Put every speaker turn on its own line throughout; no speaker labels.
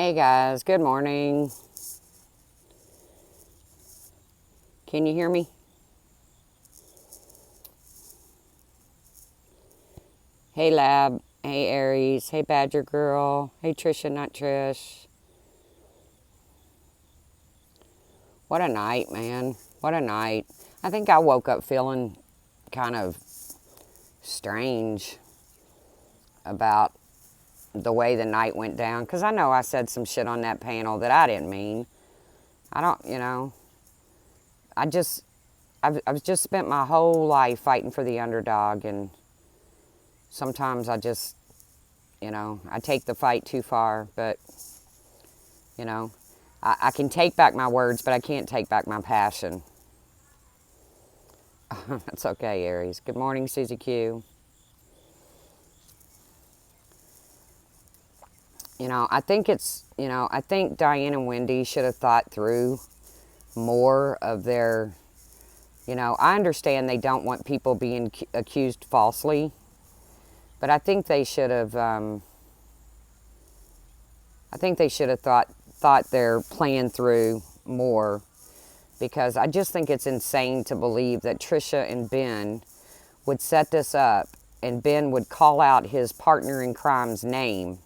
Hey guys, good morning. Can you hear me? Hey Lab, hey Aries, hey Badger Girl, hey Trisha, not Trish. What a night, man. What a night. I think I woke up feeling kind of strange about the way the night went down, because I know I said some shit on that panel that I didn't mean. I don't, I just, I've just spent my whole life fighting for the underdog, and sometimes I just, I take the fight too far, but, you know, I can take back my words, but I can't take back my passion. That's okay, Aries. Good morning, Susie Q. I think Diane and Wendy should have thought through more of their, I understand they don't want people being accused falsely, but I think they should have, thought their plan through more, because I just think it's insane to believe that Trisha and Ben would set this up and Ben would call out his partner in crime's name.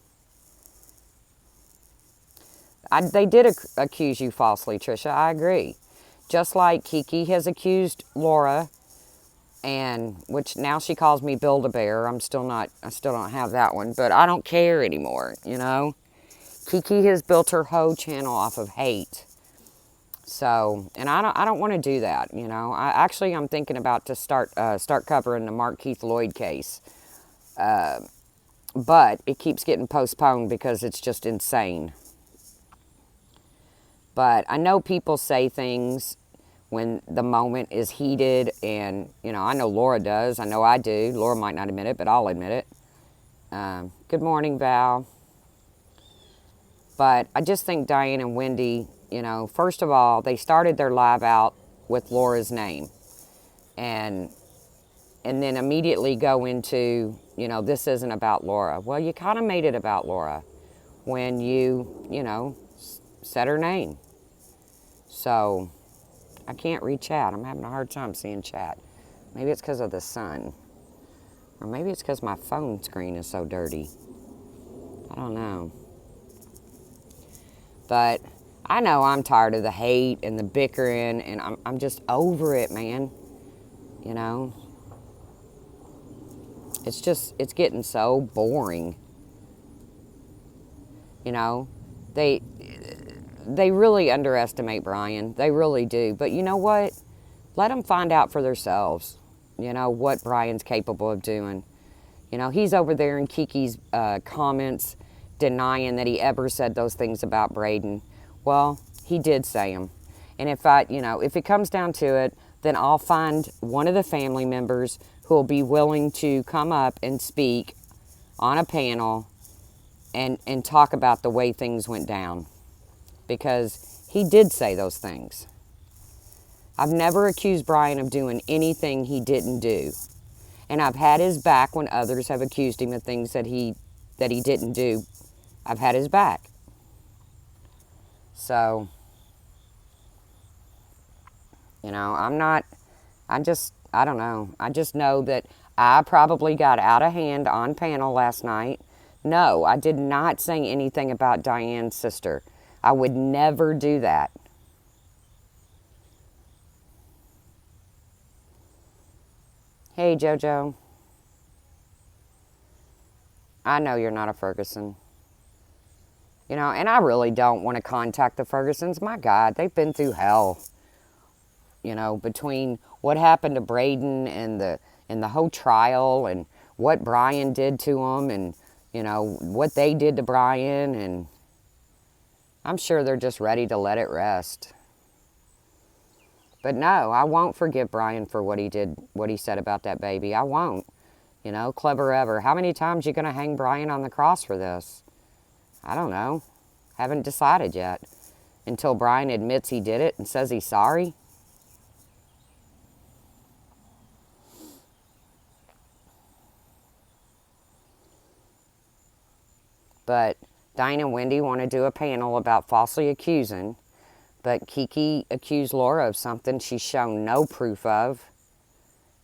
They did accuse you falsely, Trisha. I agree. Just like Kiki has accused Laura, and which now she calls me Build-A-Bear. I still don't have that one, but I don't care anymore, Kiki has built her whole channel off of hate. So, and I don't want to do that, I'm thinking about to start covering the Mark Keith Lloyd case. But it keeps getting postponed because it's just insane. But I know people say things when the moment is heated, and, I know Laura does. I know I do. Laura might not admit it, but I'll admit it. Good morning, Val. But I just think Diane and Wendy, first of all, they started their live out with Laura's name. And then immediately go into, this isn't about Laura. Well, you kind of made it about Laura when you, said her name. So I can't read chat. I'm having a hard time seeing chat. Maybe it's because of the sun. Or maybe it's because my phone screen is so dirty. I don't know. But I know I'm tired of the hate and the bickering, and I'm just over it, man. It's getting so boring. They really underestimate Brian. They really do. But you know what? Let them find out for themselves, what Brian's capable of doing. He's over there in Kiki's comments denying that he ever said those things about Braden. Well, he did say them. And if it comes down to it, then I'll find one of the family members who will be willing to come up and speak on a panel and talk about the way things went down. Because he did say those things. I've never accused Brian of doing anything he didn't do. And I've had his back when others have accused him of things that he didn't do. I've had his back. So, I don't know. I just know that I probably got out of hand on panel last night. No, I did not say anything about Diane's sister. I would never do that. Hey, JoJo. I know you're not a Ferguson. And I really don't want to contact the Fergusons. My God, they've been through hell. Between what happened to Braden and the whole trial, and what Brian did to them, and, what they did to Brian, and I'm sure they're just ready to let it rest. But no, I won't forgive Brian for what he did, what he said about that baby. I won't. Clever ever. How many times are you going to hang Brian on the cross for this? I don't know. Haven't decided yet. Until Brian admits he did it and says he's sorry. But Diane and Wendy want to do a panel about falsely accusing, but Kiki accused Laura of something she's shown no proof of.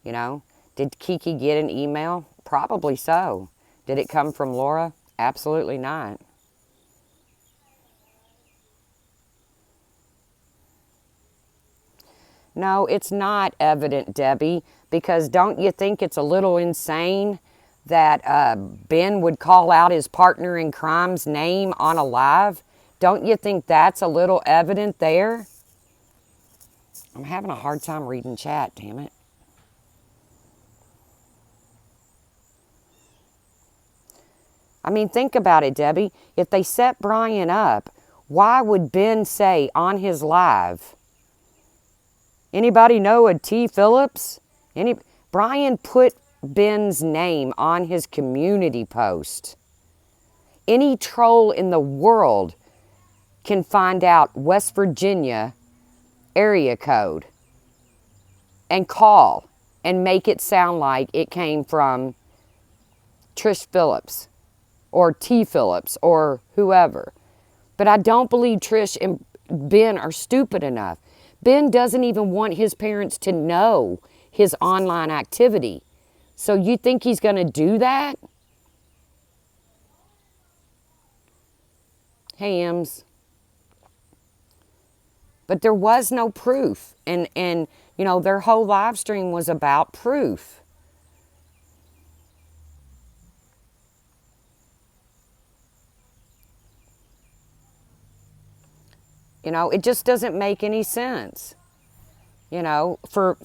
You know, did Kiki get an email? Probably so. Did it come from Laura? Absolutely not. No, it's not evident, Debbie, because don't you think it's a little insane that Ben would call out his partner in crime's name on a live? Don't you think that's a little evident there? I'm having a hard time reading chat, damn it. I mean, think about it, Debbie. If they set Brian up, why would Ben say on his live, anybody know a T. Phillips? Brian put Ben's name on his community post. Any troll in the world can find out West Virginia area code and call and make it sound like it came from Trish Phillips or T. Phillips or whoever. But I don't believe Trish and Ben are stupid enough. Ben doesn't even want his parents to know his online activity. So you think he's going to do that? Hey, Ems. But there was no proof. And you know, their whole live stream was about proof. You know, it just doesn't make any sense. You know, for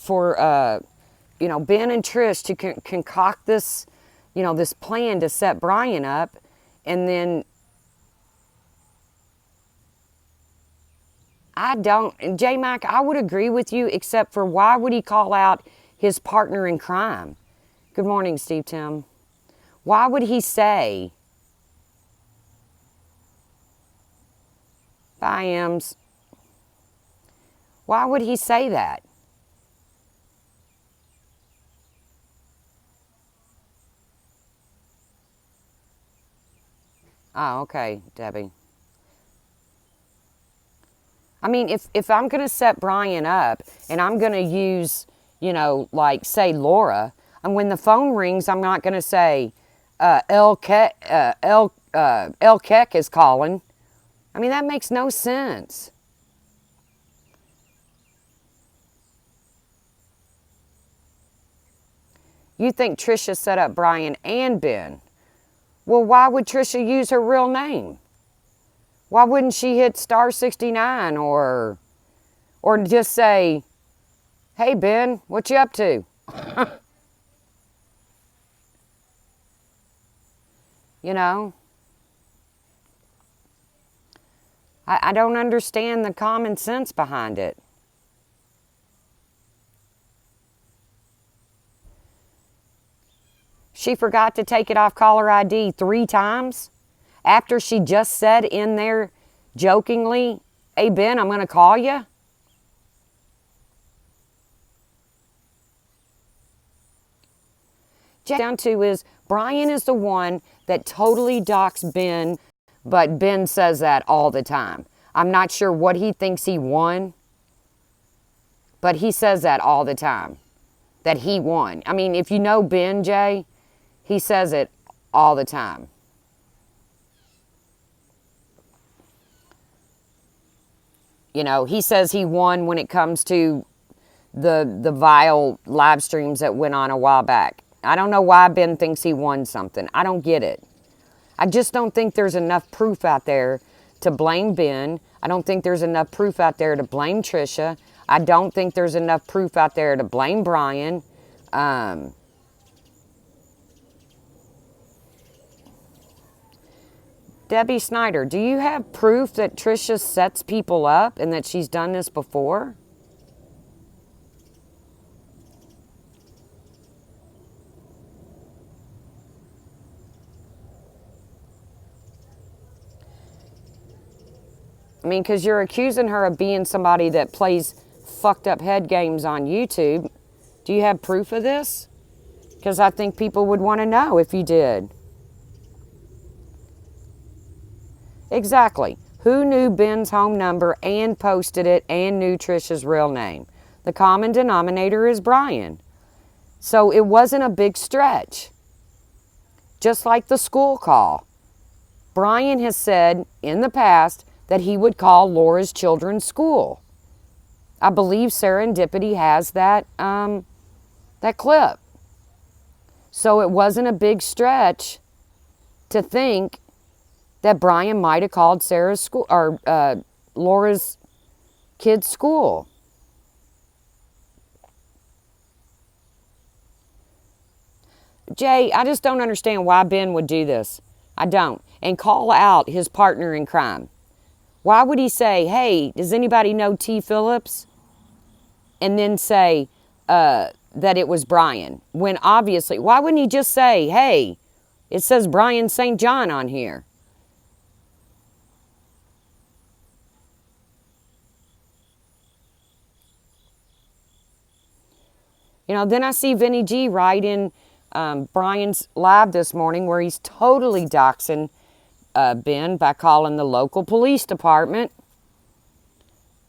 you know, Ben and Trish to concoct this, you know, this plan to set Brian up, and then and J-Mac, I would agree with you, except for why would he call out his partner in crime? Good morning, Steve Tim. Why would he say, bye, Ems. Why would he say that? Oh, okay, Debbie. I mean, if I'm going to set Brian up and I'm going to use, you know, like, say, Laura, and when the phone rings, I'm not going to say, El Keck is calling. I mean, that makes no sense. You think Trisha set up Brian and Ben. Well, why would Trisha use her real name? Why wouldn't she hit star 69 or just say, hey, Ben, what you up to? You know? I don't understand the common sense behind it. She forgot to take it off caller ID 3 times after she just said in there jokingly, hey, Ben, I'm going to call you. Down to is Brian is the one that totally docks Ben, but Ben says that all the time. I'm not sure what he thinks he won, but he says that all the time, that he won. I mean, if you know Ben, Jay, he says it all the time. You know, he says he won when it comes to the vile live streams that went on a while back. I don't know why Ben thinks he won something. I don't get it. I just don't think there's enough proof out there to blame Ben. I don't think there's enough proof out there to blame Trisha. I don't think there's enough proof out there to blame Brian. Debbie Snyder, do you have proof that Trisha sets people up and that she's done this before? I mean, because you're accusing her of being somebody that plays fucked up head games on YouTube. Do you have proof of this? Because I think people would want to know if you did. Exactly. Who knew Ben's home number and posted it and knew Trisha's real name? The common denominator is Brian. So it wasn't a big stretch. Just like the school call. Brian has said in the past that he would call Laura's children's school. I believe Serendipity has that clip. So it wasn't a big stretch to think that Brian might have called Sarah's school or Laura's kid's school. Jay, I just don't understand why Ben would do this. I don't. And call out his partner in crime. Why would he say, hey, does anybody know T. Phillips? And then say that it was Brian. When obviously, why wouldn't he just say, hey, it says Brian St. John on here? You know, then I see Vinny G right in Brian's live this morning where he's totally doxing Ben by calling the local police department.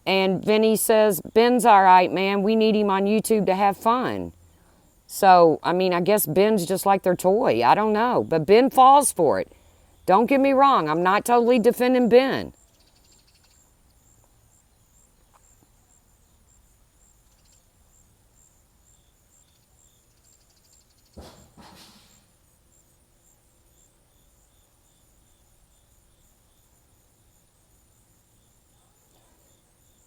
And Vinny says, Ben's all right, man. We need him on YouTube to have fun. So, I mean, I guess Ben's just like their toy. I don't know. But Ben falls for it. Don't get me wrong. I'm not totally defending Ben.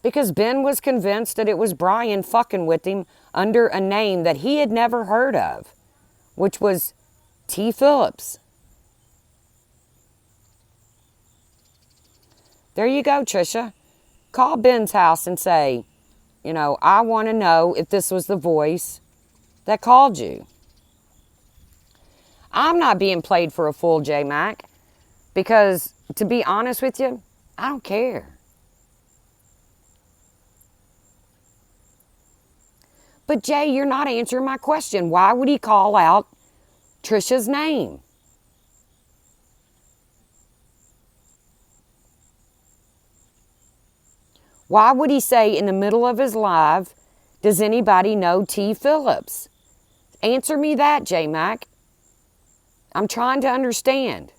Because Ben was convinced that it was Brian fucking with him under a name that he had never heard of, which was T. Phillips. There you go, Trisha. Call Ben's house and say, you know, I want to know if this was the voice that called you. I'm not being played for a fool, J Mac, because to be honest with you, I don't care. But Jay, you're not answering my question. Why would he call out Trisha's name? Why would he say in the middle of his live, does anybody know T. Phillips? Answer me that, J Mac. I'm trying to understand.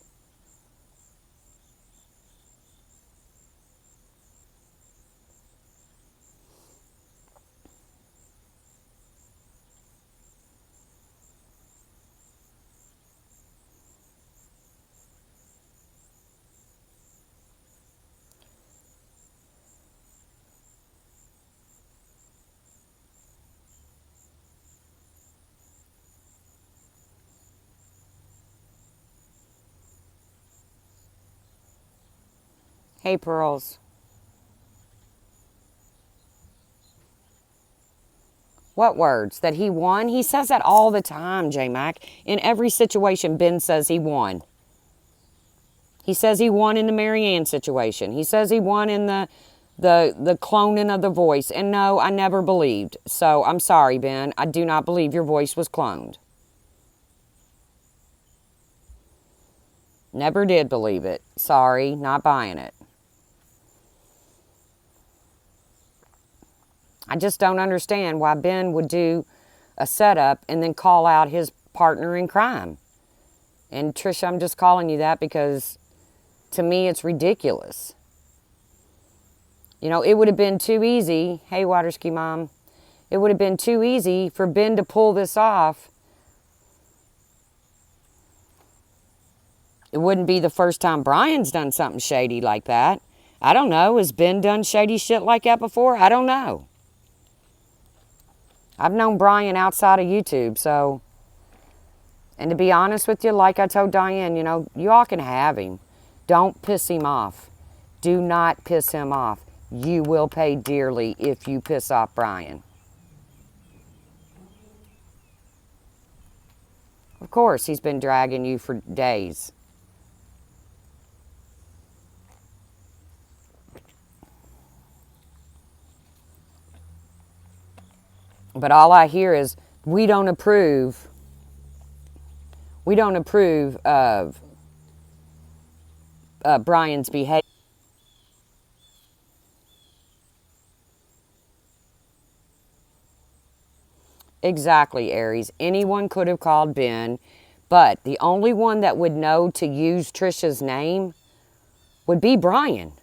Hey, Pearls. What words? That he won? He says that all the time, J-Mac. In every situation, Ben says he won. He says he won in the Marianne situation. He says he won in the cloning of the voice. And no, I never believed. So I'm sorry, Ben. I do not believe your voice was cloned. Never did believe it. Sorry, not buying it. I just don't understand why Ben would do a setup and then call out his partner in crime. And Trisha, I'm just calling you that because to me it's ridiculous. You know, it would have been too easy. Hey, Waterski Mom. It would have been too easy for Ben to pull this off. It wouldn't be the first time Brian's done something shady like that. I don't know. Has Ben done shady shit like that before? I don't know. I've known Brian outside of YouTube, so. And to be honest with you, like I told Diane, you know, you all can have him. Don't piss him off. Do not piss him off. You will pay dearly if you piss off Brian. Of course, he's been dragging you for days. But all I hear is, we don't approve of Brian's behavior. Exactly, Aries. Anyone could have called Ben, but the only one that would know to use Trisha's name would be Brian.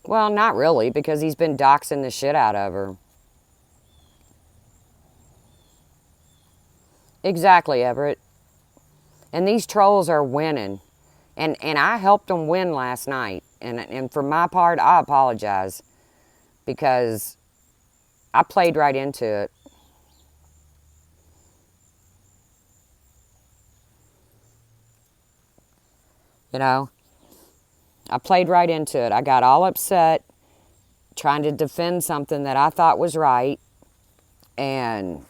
Well, not really, because he's been doxing the shit out of her. Exactly, Everett. And these trolls are winning. And I helped them win last night. And for my part, I apologize. Because I played right into it. You know? I played right into it. I got all upset trying to defend something that I thought was right. And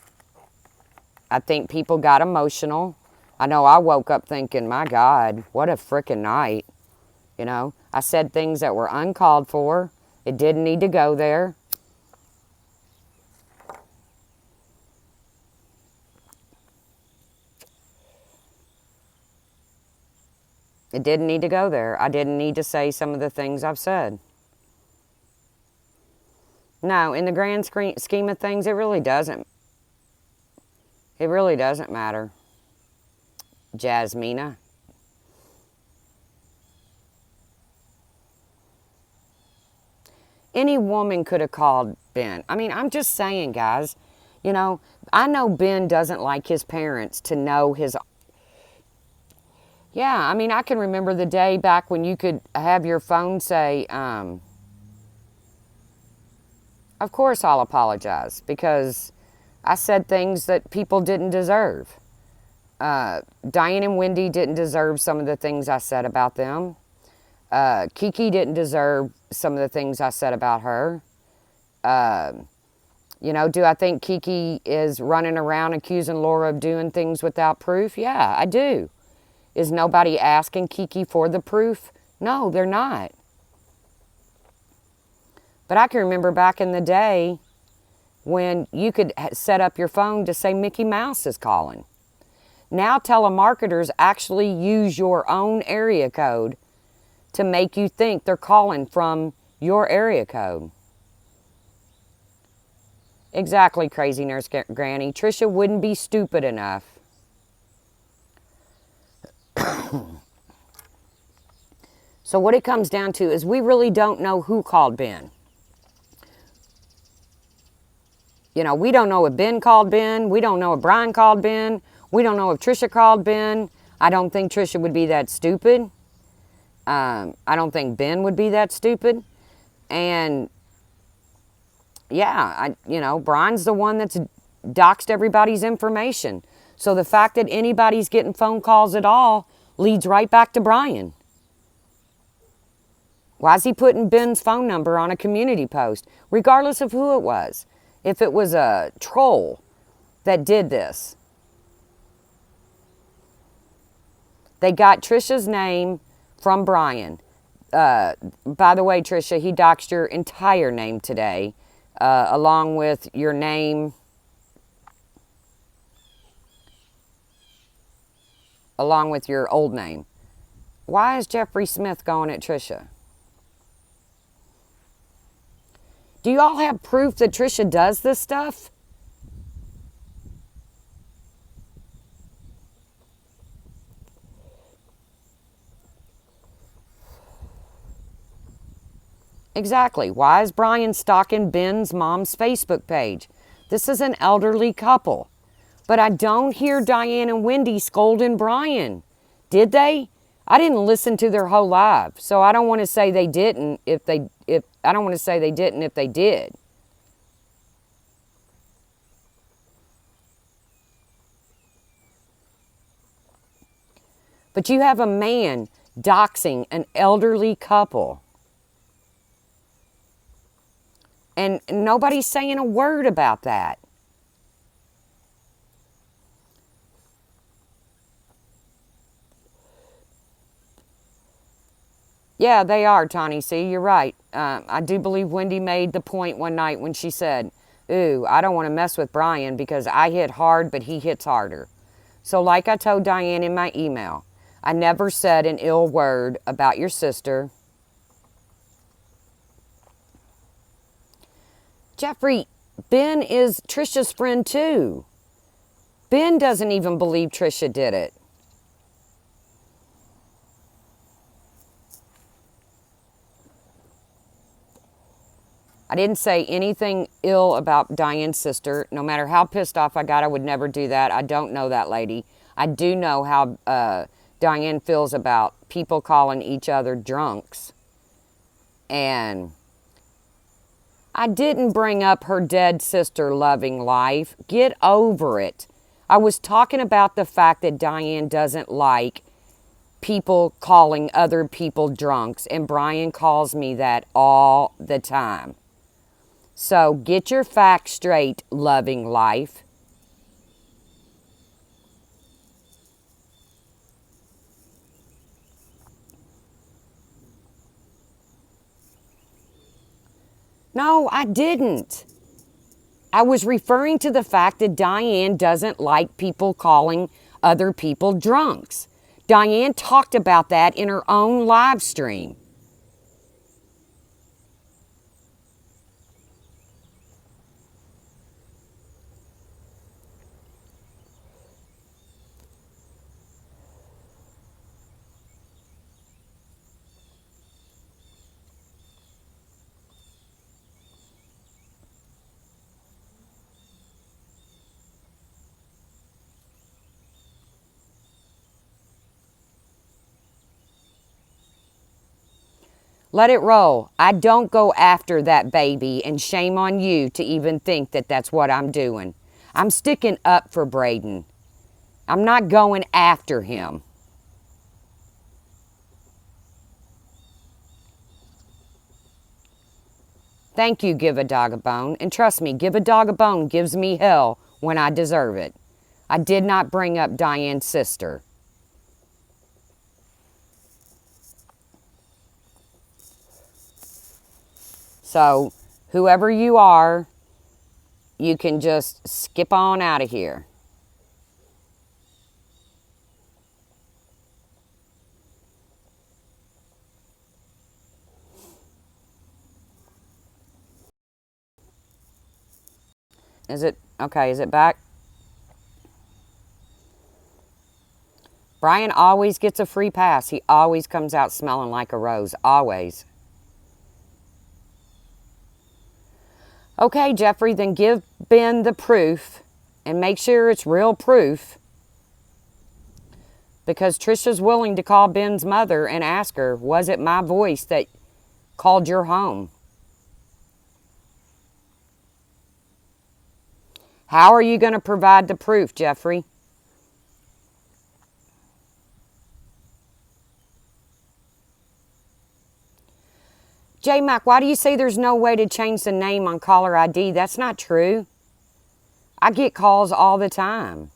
I think people got emotional. I know I woke up thinking, my God, what a freaking night. You know, I said things that were uncalled for. It didn't need to go there. It didn't need to go there. I didn't need to say some of the things I've said. No, in the grand scheme of things, it really doesn't. It really doesn't matter, Jasmina. Any woman could have called Ben. I mean, I'm just saying, guys. You know, I know Ben doesn't like his parents to know his. Yeah, I mean, I can remember the day back when you could have your phone say, of course I'll apologize because I said things that people didn't deserve. Diane and Wendy didn't deserve some of the things I said about them. Kiki didn't deserve some of the things I said about her. You know, do I think Kiki is running around accusing Laura of doing things without proof? Yeah, I do. Is nobody asking Kiki for the proof? No, they're not. But I can remember back in the day when you could set up your phone to say Mickey Mouse is calling. Now telemarketers actually use your own area code to make you think they're calling from your area code. Exactly, Crazy Nurse Granny. Trisha wouldn't be stupid enough. So what it comes down to is we really don't know who called Ben. You know, we don't know if Ben called Ben. We don't know if Brian called Ben. We don't know if Trisha called Ben. I don't think Trisha would be that stupid. I don't think Ben would be that stupid. And yeah, you know, Brian's the one that's doxed everybody's information. So the fact that anybody's getting phone calls at all leads right back to Brian. Why is he putting Ben's phone number on a community post, regardless of who it was? If it was a troll that did this. They got Trisha's name from Brian. By the way, Trisha, he doxed your entire name today, along with your name, along with your old name. Why is Jeffrey Smith going at Trisha? Do you all have proof that Trisha does this stuff? Exactly. Why is Brian stalking Ben's mom's Facebook page? This is an elderly couple. But I don't hear Diane and Wendy scolding Brian. Did they? I didn't listen to their whole live, so I don't want to say they didn't if I don't want to say they didn't if they did. But you have a man doxing an elderly couple. And nobody's saying a word about that. Yeah, they are, Tawny C. You're right. I do believe Wendy made the point one night when she said, ooh, I don't want to mess with Brian because I hit hard, but he hits harder. So like I told Diane in my email, I never said an ill word about your sister. Jeffrey, Ben is Trisha's friend too. Ben doesn't even believe Trisha did it. I didn't say anything ill about Diane's sister. No matter how pissed off I got, I would never do that. I don't know that lady. I do know how Diane feels about people calling each other drunks. And I didn't bring up her dead sister loving life. Get over it. I was talking about the fact that Diane doesn't like people calling other people drunks. And Brian calls me that all the time. So get your facts straight, loving life. No, I didn't. I was referring to the fact that Diane doesn't like people calling other people drunks. Diane talked about that in her own live stream. Let it roll. I don't go after that baby, and shame on you to even think that that's what I'm doing. I'm sticking up for Braden. I'm not going after him. Thank you, Give a Dog a Bone. And trust me, Give a Dog a Bone gives me hell when I deserve it. I did not bring up Diane's sister. So, whoever you are, you can just skip on out of here. Is it, okay, is it back? Brian always gets a free pass. He always comes out smelling like a rose. Always. Okay, Jeffrey, then give Ben the proof and make sure it's real proof. Because Trisha's willing to call Ben's mother and ask her, was it my voice that called your home? How are you going to provide the proof, Jeffrey? J-Mac, why do you say there's no way to change the name on caller ID? That's not true. I get calls all the time.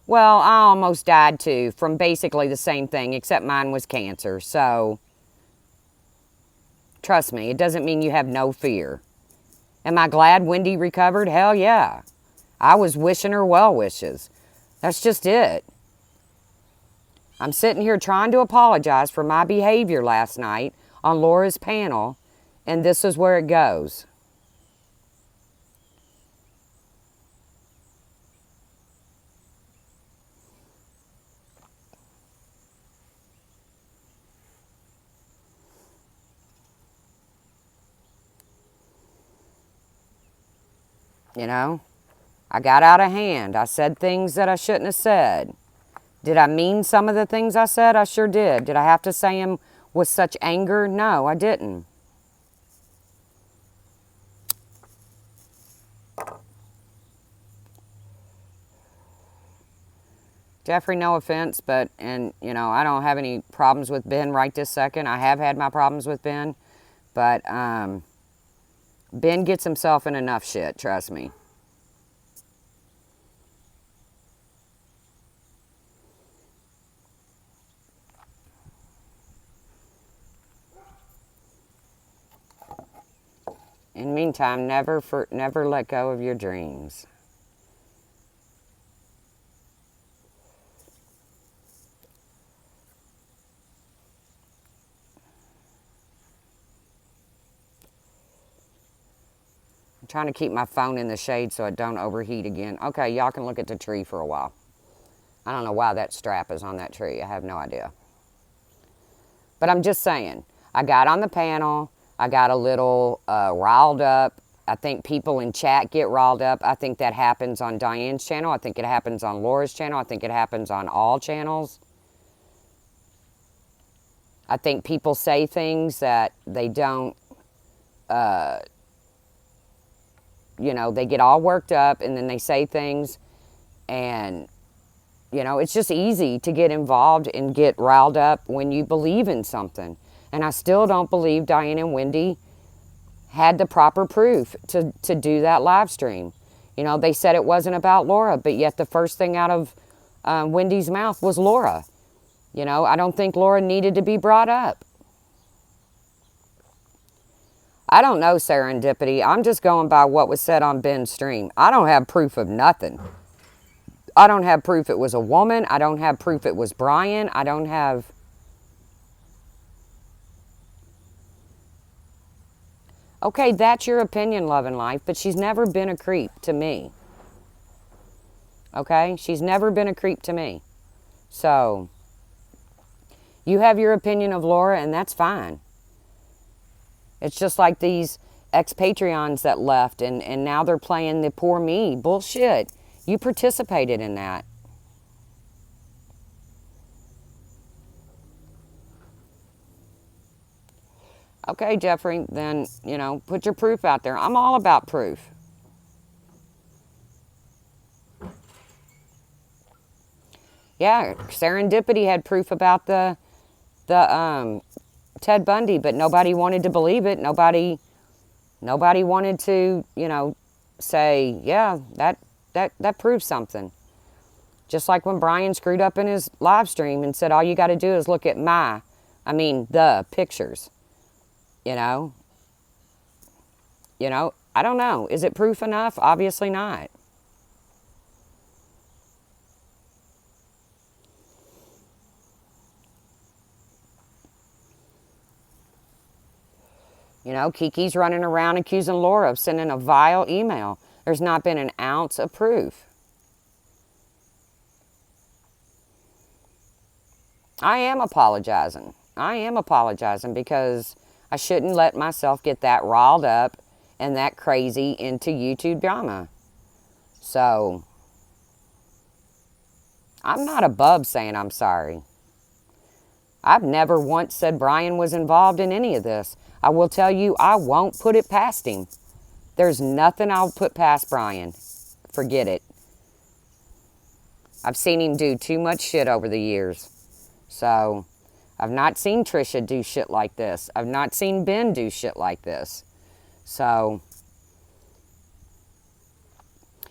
Well, I almost died too from basically the same thing, except mine was cancer. So, trust me, it doesn't mean you have no fear. Am I glad Wendy recovered? Hell yeah. I was wishing her well wishes. That's just it. I'm sitting here trying to apologize for my behavior last night on Laura's panel, and this is where it goes. You know, I got out of hand. I said things that I shouldn't have said. Did I mean some of the things I said? I sure did. Did I have to say them with such anger? No, I didn't. Jeffrey, no offense, but, and, you know, I don't have any problems with Ben right this second. I have had my problems with Ben, but Ben gets himself in enough shit, trust me. In the meantime, never let go of your dreams. I'm trying to keep my phone in the shade so it don't overheat again. Okay, y'all can look at the tree for a while. I don't know why that strap is on that tree. I have no idea. But I'm just saying, I got on the panel. I got a little riled up. I think people in chat get riled up. I think that happens on Diane's channel. I think it happens on Laura's channel. I think it happens on all channels. I think people say things that they don't, you know, they get all worked up and then they say things and, you know, it's just easy to get involved and get riled up when you believe in something. And I still don't believe Diane and Wendy had the proper proof to do that live stream. You know, they said it wasn't about Laura, but yet the first thing out of Wendy's mouth was Laura. You know, I don't think Laura needed to be brought up. I don't know, Serendipity. I'm just going by what was said on Ben's stream. I don't have proof of nothing. I don't have proof it was a woman. I don't have proof it was Brian. I don't have... Okay, that's your opinion, Love and Life, but she's never been a creep to me. Okay? She's never been a creep to me. So, you have your opinion of Laura, and that's fine. It's just like these ex-Patreons that left, and now they're playing the poor me. Bullshit. You participated in that. Okay, Jeffrey, then, you know, put your proof out there. I'm all about proof. Yeah, Serendipity had proof about the Ted Bundy, but nobody wanted to believe it. Nobody wanted to, you know, say, yeah, that proves something. Just like when Brian screwed up in his live stream and said, all you got to do is look at the pictures. You know, I don't know. Is it proof enough? Obviously not. You know, Kiki's running around accusing Laura of sending a vile email. There's not been an ounce of proof. I am apologizing. Because I shouldn't let myself get that riled up and that crazy into YouTube drama. So, I'm not above saying I'm sorry. I've never once said Brian was involved in any of this. I will tell you, I won't put it past him. There's nothing I'll put past Brian. Forget it. I've seen him do too much shit over the years. So, I've not seen Trisha do shit like this. I've not seen Ben do shit like this. So,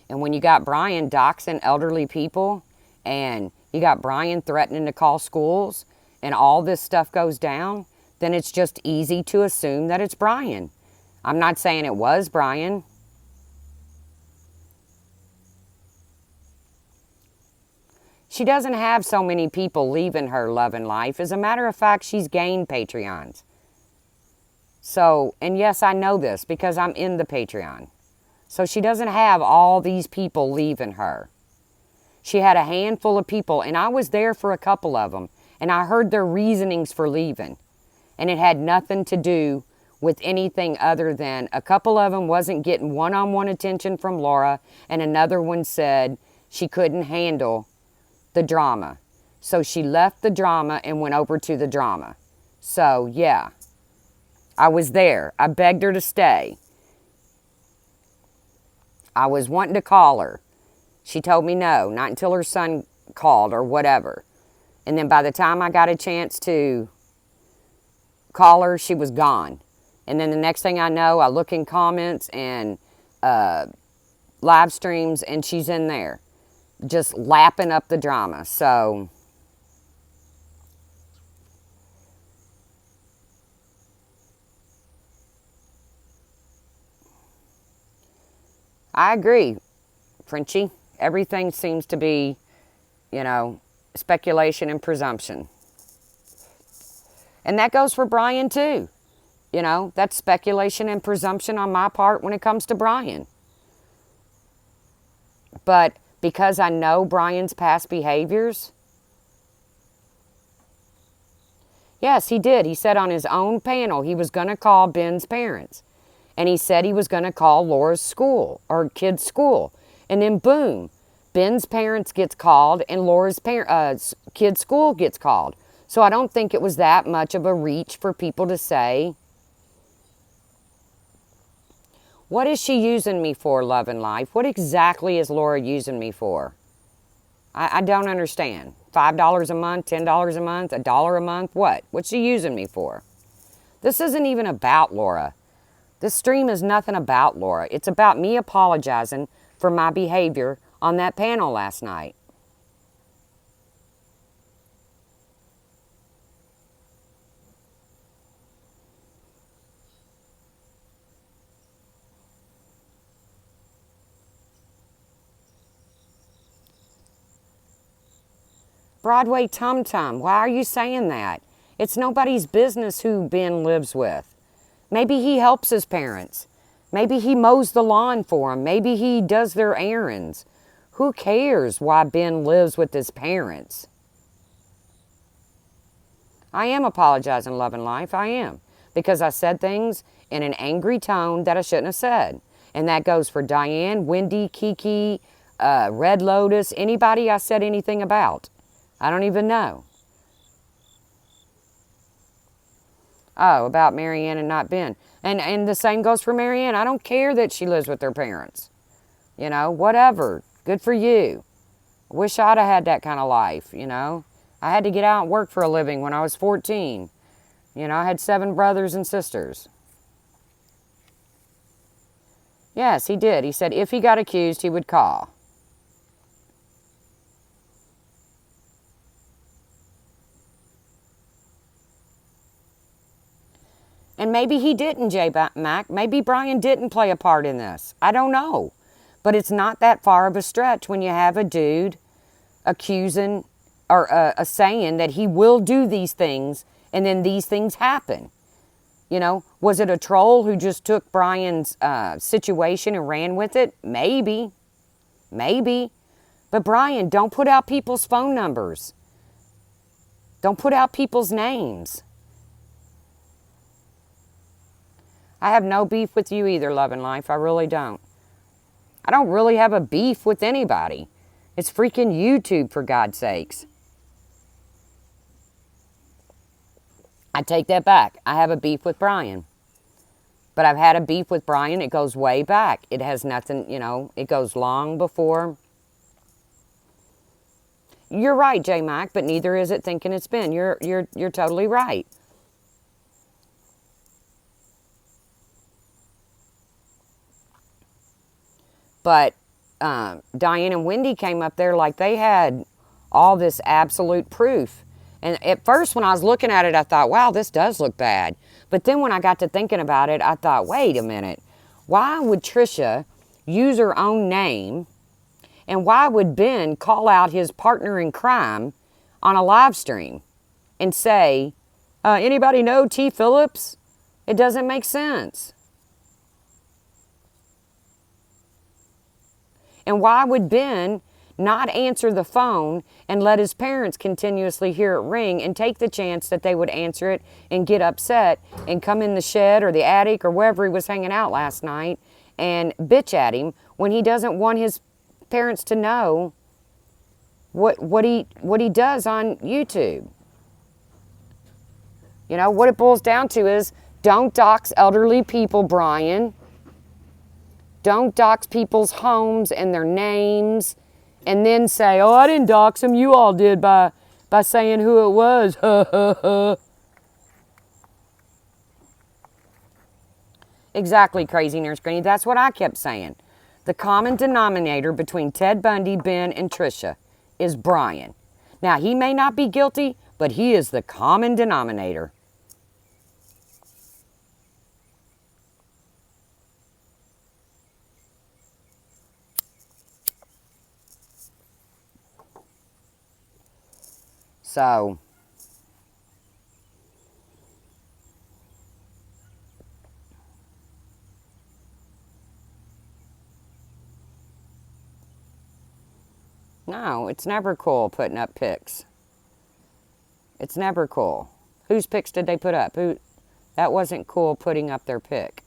and when you got Brian doxing elderly people, and you got Brian threatening to call schools, and all this stuff goes down, then it's just easy to assume that it's Brian. I'm not saying it was Brian. She doesn't have so many people leaving her Love and Life. As a matter of fact, she's gained Patreons. So, and yes, I know this because I'm in the Patreon. So she doesn't have all these people leaving her. She had a handful of people, and I was there for a couple of them, and I heard their reasonings for leaving. And it had nothing to do with anything other than a couple of them wasn't getting one-on-one attention from Laura, and another one said she couldn't handle the drama. So she left the drama and went over to the drama. So, yeah, I was there. I begged her to stay. I was wanting to call her. She told me no, not until her son called or whatever. And then by the time I got a chance to call her, she was gone. And then the next thing I know, I look in comments and live streams, and she's in there just lapping up the drama. So, I agree, Frenchie. Everything seems to be, speculation and presumption. And that goes for Brian too. That's speculation and presumption on my part when it comes to Brian. But because I know Brian's past behaviors, yes, he did. He said on his own panel he was going to call Ben's parents. And he said he was going to call Laura's school, or kid's school. And then boom, Ben's parents gets called and Laura's kid's school gets called. So I don't think it was that much of a reach for people to say, what is she using me for, Love and Life? What exactly is Laura using me for? I don't understand. $5 a month, $10 a month, $1 a month? What? What's she using me for? This isn't even about Laura. This stream is nothing about Laura. It's about me apologizing for my behavior on that panel last night. Broadway Tum Tum, why are you saying that? It's nobody's business who Ben lives with. Maybe he helps his parents. Maybe he mows the lawn for them. Maybe he does their errands. Who cares why Ben lives with his parents? I am apologizing, Love and Life. I am. Because I said things in an angry tone that I shouldn't have said. And that goes for Diane, Wendy, Kiki, Red Lotus, anybody I said anything about. I don't even know. Oh, about Marianne and not Ben. And the same goes for Marianne. I don't care that she lives with her parents. Whatever. Good for you. I wish I'd have had that kind of life, I had to get out and work for a living when I was 14. I had 7 brothers and sisters. Yes, he did. He said if he got accused, he would call. And maybe he didn't, J. Mac. Maybe Brian didn't play a part in this. I don't know. But it's not that far of a stretch when you have a dude accusing or saying that he will do these things and then these things happen. Was it a troll who just took Brian's situation and ran with it? Maybe. Maybe. But Brian, don't put out people's phone numbers. Don't put out people's names. I have no beef with you either, Love and Life. I really don't. I don't really have a beef with anybody. It's freaking YouTube, for God's sakes. I take that back. I have a beef with Brian. But I've had a beef with Brian. It goes way back. It has nothing, it goes long before. You're right, J. Mac, but neither is it thinking it's been. You're totally right. But Diane and Wendy came up there like they had all this absolute proof. And at first when I was looking at it, I thought, wow, this does look bad. But then when I got to thinking about it, I thought, wait a minute. Why would Trisha use her own name? And why would Ben call out his partner in crime on a live stream and say, anybody know T. Phillips? It doesn't make sense. And why would Ben not answer the phone and let his parents continuously hear it ring and take the chance that they would answer it and get upset and come in the shed or the attic or wherever he was hanging out last night and bitch at him when he doesn't want his parents to know what he does on YouTube? What it boils down to is don't dox elderly people, Brian. Don't dox people's homes and their names and then say, oh, I didn't dox them. You all did by saying who it was. Exactly, Crazy Nurse Granny. That's what I kept saying. The common denominator between Ted Bundy, Ben, and Trisha is Brian. Now, he may not be guilty, but he is the common denominator. So, no, it's never cool putting up pics. It's never cool. Whose pics did they put up? That wasn't cool putting up their pic.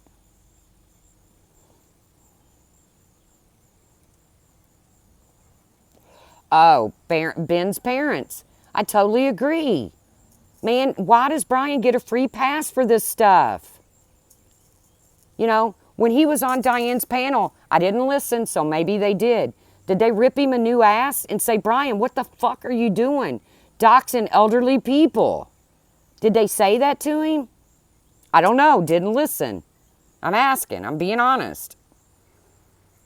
Oh, Ben's parents. I totally agree. Man, why does Brian get a free pass for this stuff? You know, when he was on Diane's panel, I didn't listen, so maybe they did. Did they rip him a new ass and say, Brian, what the fuck are you doing? Doxing elderly people. Did they say that to him? I don't know. Didn't listen. I'm asking. I'm being honest.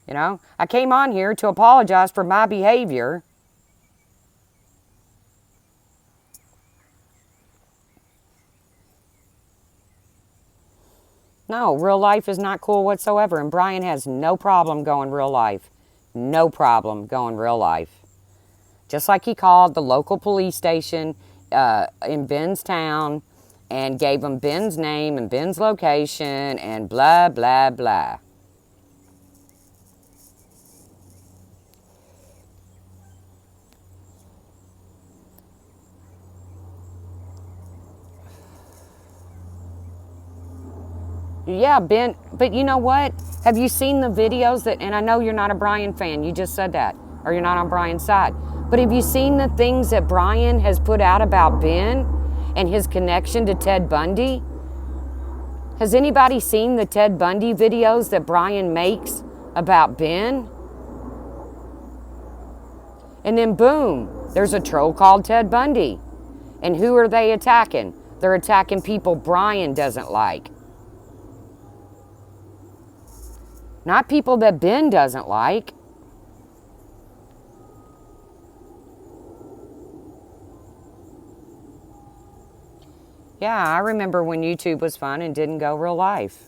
You know, I came on here to apologize for my behavior. No, real life is not cool whatsoever. And Brian has no problem going real life. No problem going real life. Just like he called the local police station in Ben's town and gave them Ben's name and Ben's location and blah, blah, blah. Yeah, Ben, but you know what? Have you seen the videos that, and I know you're not a Brian fan, you just said that, or you're not on Brian's side, but have you seen the things that Brian has put out about Ben and his connection to Ted Bundy? Has anybody seen the Ted Bundy videos that Brian makes about Ben? And then boom, there's a troll called Ted Bundy. And who are they attacking? They're attacking people Brian doesn't like. Not people that Ben doesn't like. Yeah, I remember when YouTube was fun and didn't go real life.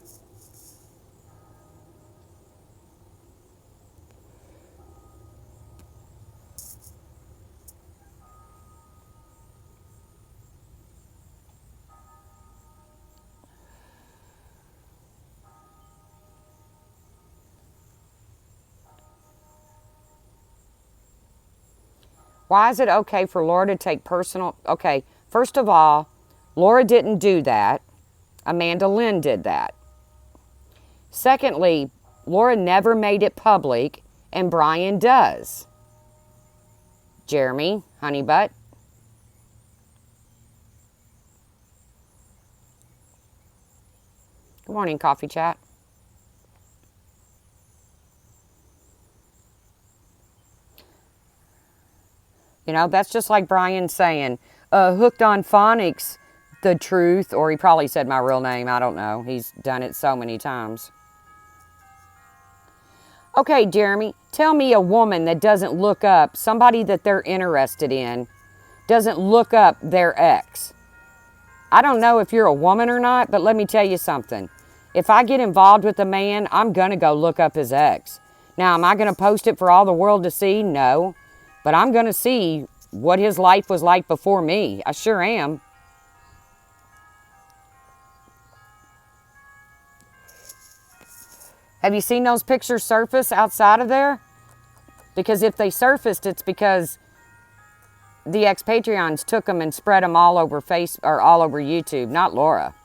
Why is it okay for Laura to take personal... Okay, first of all, Laura didn't do that. Amanda Lynn did that. Secondly, Laura never made it public, and Brian does. Jeremy, Honeybutt. Good morning, Coffee Chat. You know, that's just like Brian saying, hooked on phonics, the truth, or he probably said my real name. I don't know. He's done it so many times. Okay, Jeremy, tell me a woman that doesn't look up, somebody that they're interested in, doesn't look up their ex. I don't know if you're a woman or not, but let me tell you something. If I get involved with a man, I'm going to go look up his ex. Now, am I going to post it for all the world to see? No. But I'm going to see what his life was like before me. I sure am. Have you seen those pictures surface outside of there? Because if they surfaced, it's because the expatriates took them and spread them all over all over YouTube, not Laura.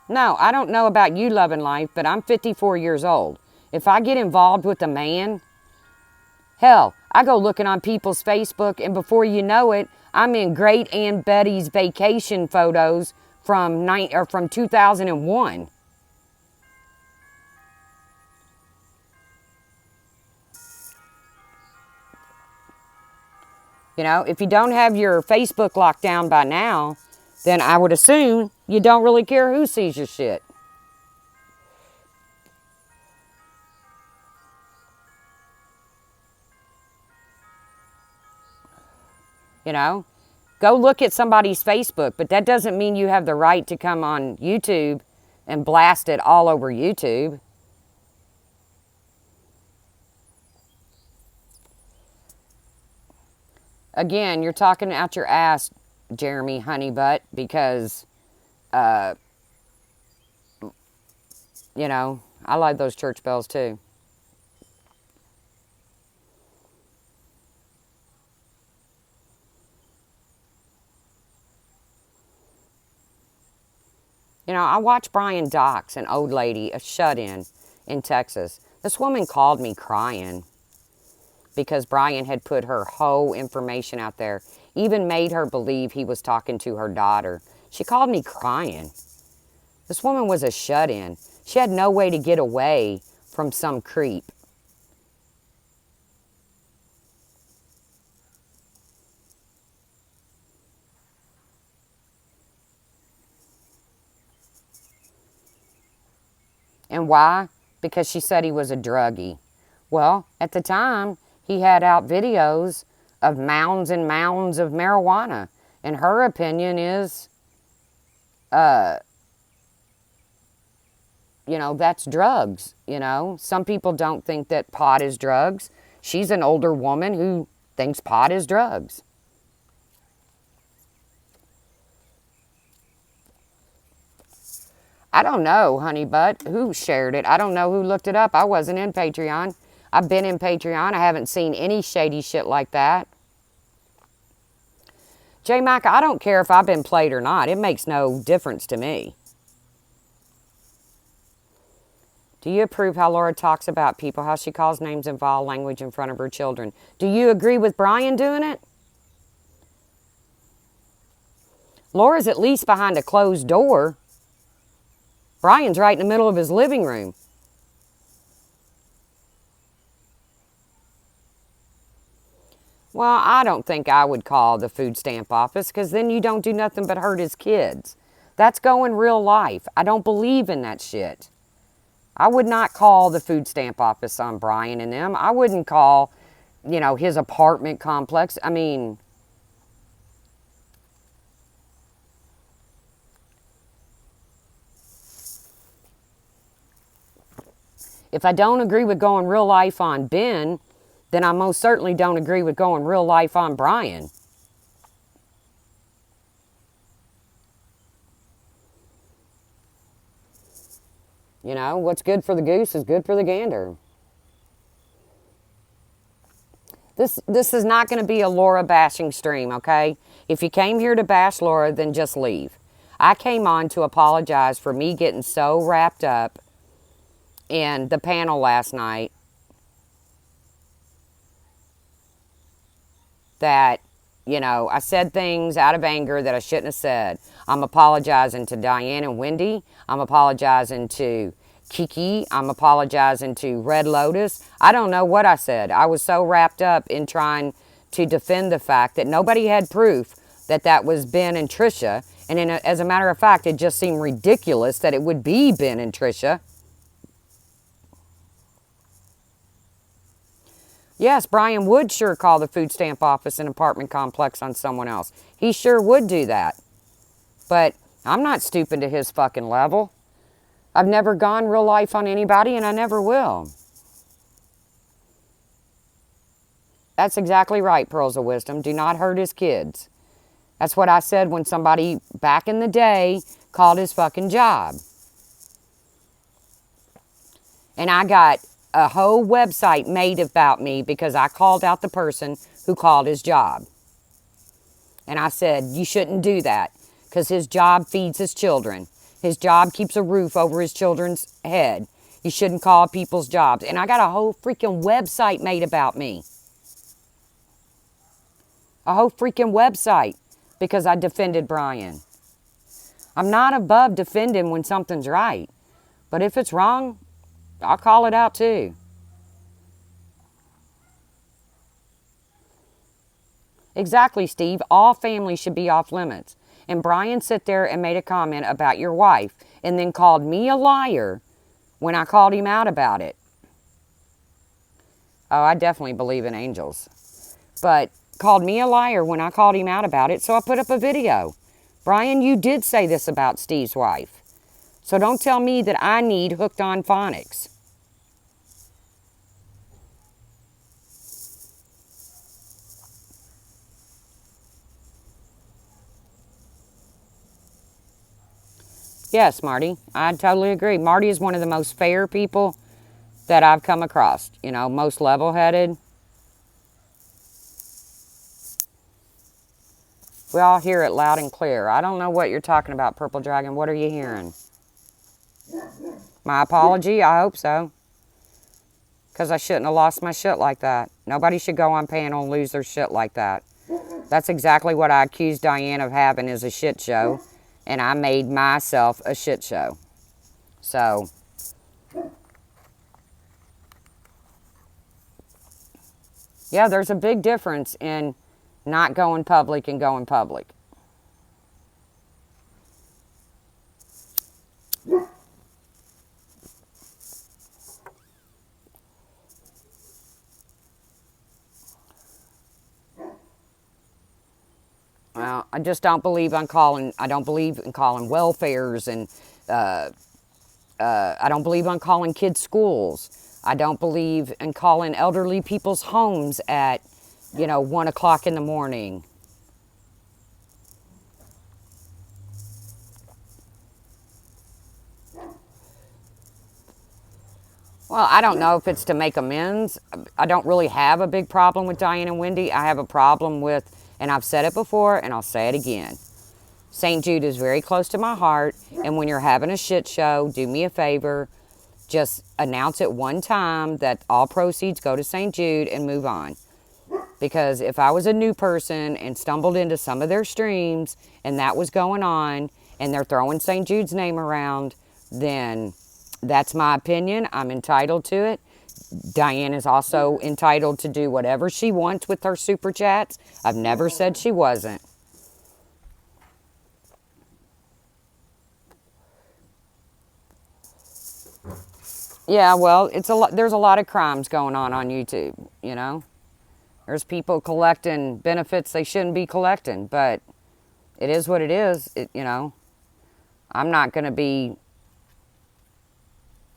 No, I don't know about you loving life, but I'm 54 years old. If I get involved with a man, hell, I go looking on people's Facebook, and before you know it, I'm in Great Aunt Betty's vacation photos from 2001. You know, if you don't have your Facebook locked down by now, then I would assume you don't really care who sees your shit. You know, Go look at somebody's Facebook, but that doesn't mean you have the right to come on YouTube and blast it all over YouTube. Again, you're talking out your ass, Jeremy Honeybutt, because, you know, I like those church bells too. You know, I watched Brian dox an old lady, a shut-in Texas. This woman called me crying because Brian had put her whole information out there, even made her believe he was talking to her daughter. She called me crying. This woman was a shut-in. She had no way to get away from some creep. And why? Because she said he was a druggie. Well, at the time, he had out videos of mounds and mounds of marijuana. And her opinion is, you know, that's drugs, you know. Some people don't think that pot is drugs. She's an older woman who thinks pot is drugs. I don't know, honey butt, who shared it. I don't know who looked it up. I wasn't in Patreon. I've been in Patreon. I haven't seen any shady shit like that. J Mac, I don't care if I've been played or not. It makes no difference to me. Do you approve how Laura talks about people, how she calls names and vile language in front of her children? Do you agree with Brian doing it? Laura's at least behind a closed door. Brian's right in the middle of his living room. Well, I don't think I would call the food stamp office because then you don't do nothing but hurt his kids. That's going real life. I don't believe in that shit. I would not call the food stamp office on Brian and them. I wouldn't call, you know, his apartment complex. I mean, if I don't agree with going real life on Ben, then I most certainly don't agree with going real life on Brian. You know, what's good for the goose is good for the gander. This is not going to be a Laura bashing stream, okay? If you came here to bash Laura, then just leave. I came on to apologize for me getting so wrapped up in the panel last night that, you know, I said things out of anger that I shouldn't have said. I'm apologizing to Diane and Wendy. I'm apologizing to Kiki. I'm apologizing to Red Lotus. I don't know what I said. I was so wrapped up in trying to defend the fact that nobody had proof that that was Ben and Trisha. And as a matter of fact, it just seemed ridiculous that it would be Ben and Trisha. Yes, Brian would sure call the food stamp office and apartment complex on someone else. He sure would do that. But I'm not stooping to his fucking level. I've never gone real life on anybody, and I never will. That's exactly right, Pearls of Wisdom. Do not hurt his kids. That's what I said when somebody back in the day called his fucking job. And I got a whole website made about me because I called out the person who called his job. And I said, you shouldn't do that because his job feeds his children. His job keeps a roof over his children's head. You shouldn't call people's jobs. And I got a whole freaking website made about me. A whole freaking website because I defended Brian. I'm not above defending when something's right. But if it's wrong, I'll call it out too. Exactly, Steve. All families should be off limits. And Brian sat there and made a comment about your wife and then called me a liar when I called him out about it. Oh, I definitely believe in angels. But called me a liar when I called him out about it, so I put up a video. Brian, you did say this about Steve's wife. So don't tell me that I need Hooked on Phonics. Yes, Marty, I totally agree. Marty is one of the most fair people that I've come across. You know, most level-headed. We all hear it loud and clear. I don't know what you're talking about, Purple Dragon. What are you hearing? My apology? I hope so. Because I shouldn't have lost my shit like that. Nobody should go on panel and lose their shit like that. That's exactly what I accused Diane of having, is a shit show. And I made myself a shit show. So, yeah, there's a big difference in not going public and going public. Well, I just don't believe on calling, I don't believe in calling welfares, and I don't believe on calling kids schools. I don't believe in calling elderly people's homes at, 1 o'clock in the morning. Well, I don't know if it's to make amends. I don't really have a big problem with Diane and Wendy. I have a problem with, and I've said it before and I'll say it again, St. Jude is very close to my heart, and when you're having a shit show, do me a favor, just announce it one time that all proceeds go to St. Jude and move on. Because if I was a new person and stumbled into some of their streams and that was going on and they're throwing St. Jude's name around, then that's my opinion. I'm entitled to it. Diane is also entitled to do whatever she wants with her super chats. I've never said she wasn't. Yeah, well, it's a lot. There's a lot of crimes going on YouTube, There's people collecting benefits they shouldn't be collecting, but it is what it is. I'm not going to be,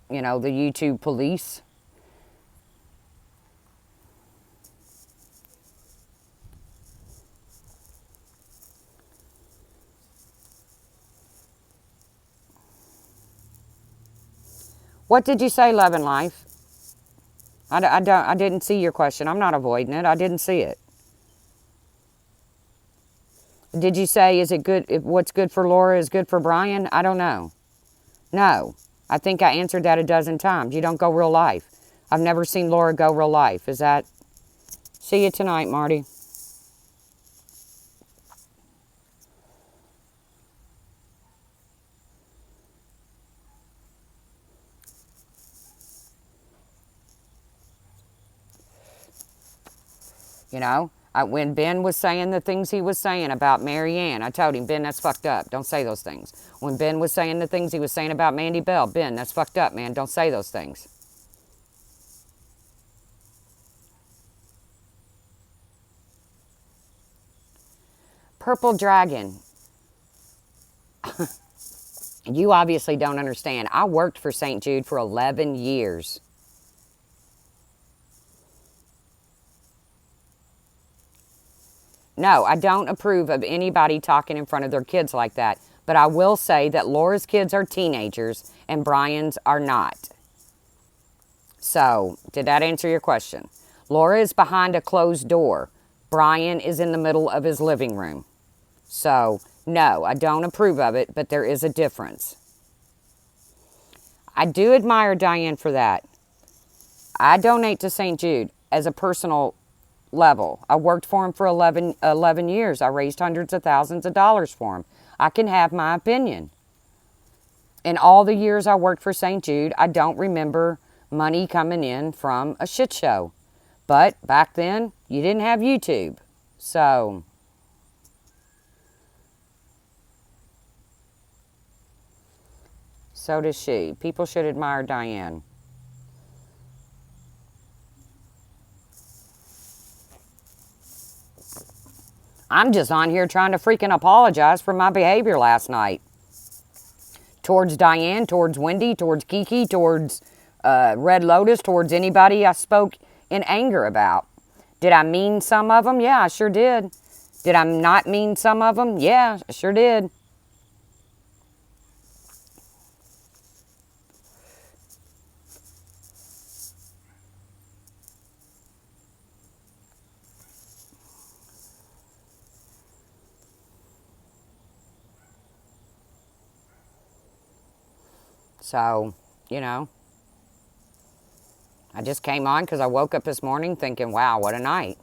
the YouTube police. What did you say, Love and Life? I didn't see your question. I'm not avoiding it. I didn't see it. Did you say, is it good, if what's good for Laura is good for Brian? I don't know. No. I think I answered that a dozen times. You don't go real life. I've never seen Laura go real life. Is that... See you tonight, Marty. When Ben was saying the things he was saying about Marianne, I told him, Ben, that's fucked up. Don't say those things. When Ben was saying the things he was saying about Mandy Bell, Ben, that's fucked up, man. Don't say those things. Purple Dragon. You obviously don't understand. I worked for St. Jude for 11 years. No, I don't approve of anybody talking in front of their kids like that. But I will say that Laura's kids are teenagers and Brian's are not. So, did that answer your question? Laura is behind a closed door. Brian is in the middle of his living room. So, no, I don't approve of it, but there is a difference. I do admire Diane for that. I donate to St. Jude as a personal level. I worked for him for 11 years. I raised hundreds of thousands of dollars for him. I can have my opinion. In all the years I worked for St. Jude, I don't remember money coming in from a shit show. But back then, you didn't have YouTube. So does she. People should admire Diane. I'm just on here trying to freaking apologize for my behavior last night. Towards Diane, towards Wendy, towards Kiki, towards Red Lotus, towards anybody I spoke in anger about. Did I mean some of them? Yeah, I sure did. Did I not mean some of them? Yeah, I sure did. So, you know, I just came on because I woke up this morning thinking, wow, what a night.